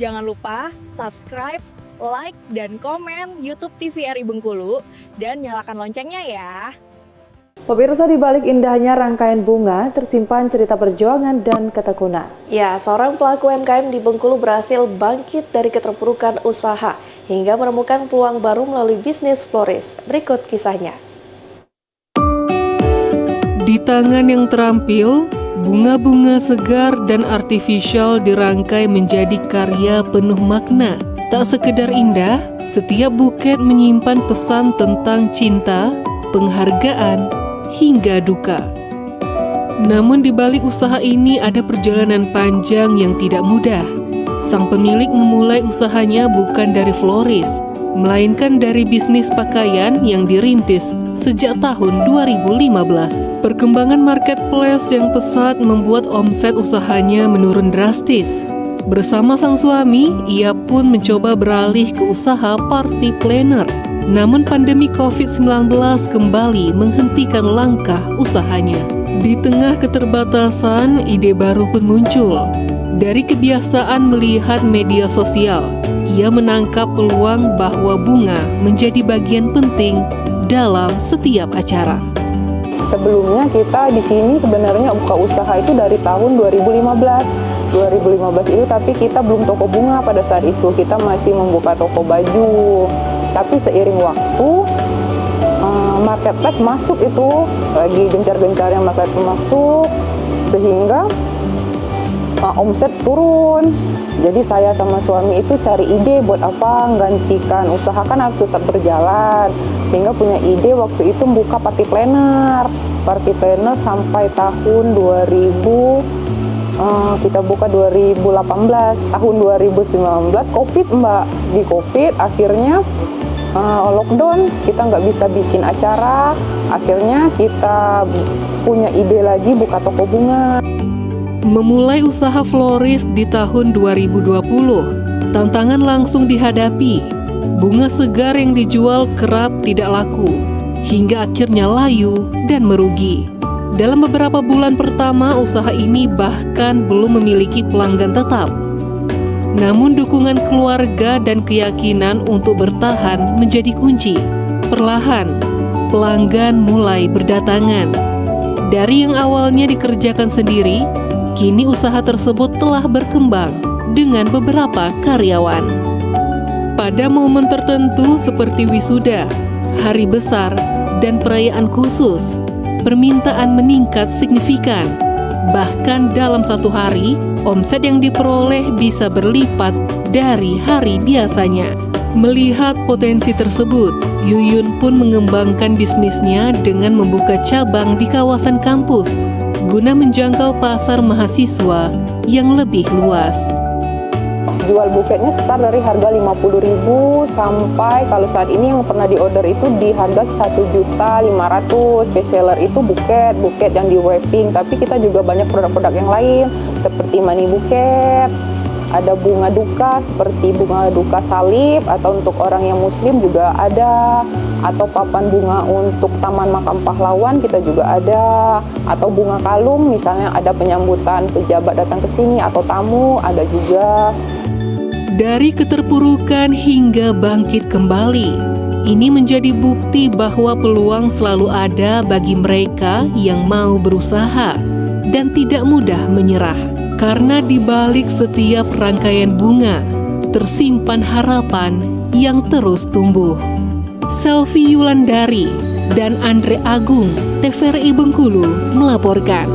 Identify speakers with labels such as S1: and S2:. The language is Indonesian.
S1: Jangan lupa subscribe, like, dan komen YouTube TVRI Bengkulu dan nyalakan loncengnya ya.
S2: Pemirsa, di balik indahnya rangkaian bunga tersimpan cerita perjuangan dan ketekunan.
S3: Ya, seorang pelaku UMKM di Bengkulu berhasil bangkit dari keterpurukan usaha hingga menemukan peluang baru melalui bisnis florist. Berikut kisahnya.
S4: Di tangan yang terampil, bunga-bunga segar dan artifisial dirangkai menjadi karya penuh makna. Tak sekedar indah, setiap buket menyimpan pesan tentang cinta, penghargaan, hingga duka. Namun di balik usaha ini ada perjalanan panjang yang tidak mudah. Sang pemilik memulai usahanya bukan dari florist, melainkan dari bisnis pakaian yang dirintis sejak tahun 2015. Perkembangan marketplace yang pesat membuat omset usahanya menurun drastis. Bersama sang suami, ia pun mencoba beralih ke usaha party planner. Namun pandemi COVID-19 kembali menghentikan langkah usahanya. Di tengah keterbatasan, ide baru pun muncul. Dari kebiasaan melihat media sosial, ia menangkap peluang bahwa bunga menjadi bagian penting dalam setiap acara.
S5: Sebelumnya kita di sini sebenarnya buka usaha itu dari tahun 2015 itu, tapi kita belum toko bunga pada saat itu, kita masih membuka toko baju. Tapi seiring waktu marketplace masuk, itu lagi gencar-gencarnya marketplace masuk, sehingga omset turun. Jadi saya sama suami itu cari ide buat apa gantikan usaha, kan harus tetap berjalan. Sehingga punya ide waktu itu buka party planner sampai tahun 2000, kita buka 2018. Tahun 2019 COVID mbak, di COVID akhirnya lockdown, kita nggak bisa bikin acara. Akhirnya kita punya ide lagi buka toko bunga.
S4: Memulai usaha florist di tahun 2020, tantangan langsung dihadapi. Bunga segar yang dijual kerap tidak laku, hingga akhirnya layu dan merugi. Dalam beberapa bulan pertama, usaha ini bahkan belum memiliki pelanggan tetap. Namun dukungan keluarga dan keyakinan untuk bertahan menjadi kunci. Perlahan, pelanggan mulai berdatangan. Dari yang awalnya dikerjakan sendiri, kini usaha tersebut telah berkembang dengan beberapa karyawan. Pada momen tertentu seperti wisuda, hari besar, dan perayaan khusus, permintaan meningkat signifikan. Bahkan dalam satu hari, omset yang diperoleh bisa berlipat dari hari biasanya. Melihat potensi tersebut, Yuyun pun mengembangkan bisnisnya dengan membuka cabang di kawasan kampus guna menjangkau pasar mahasiswa yang lebih luas.
S5: Jual buketnya start dari harga 50.000 sampai kalau saat ini yang pernah diorder itu di harga 1.500.000. Best seller itu buket yang di wrapping, tapi kita juga banyak produk-produk yang lain seperti money buket. Ada bunga duka seperti bunga duka salib, atau untuk orang yang muslim juga ada, atau papan bunga untuk Taman Makam Pahlawan kita juga ada, atau bunga kalung misalnya ada penyambutan pejabat datang ke sini atau tamu ada juga.
S4: Dari keterpurukan hingga bangkit kembali, ini menjadi bukti bahwa peluang selalu ada bagi mereka yang mau berusaha dan tidak mudah menyerah. Karena di balik setiap rangkaian bunga, tersimpan harapan yang terus tumbuh. Selvi Yulandari dan Andre Agung, TVRI Bengkulu melaporkan.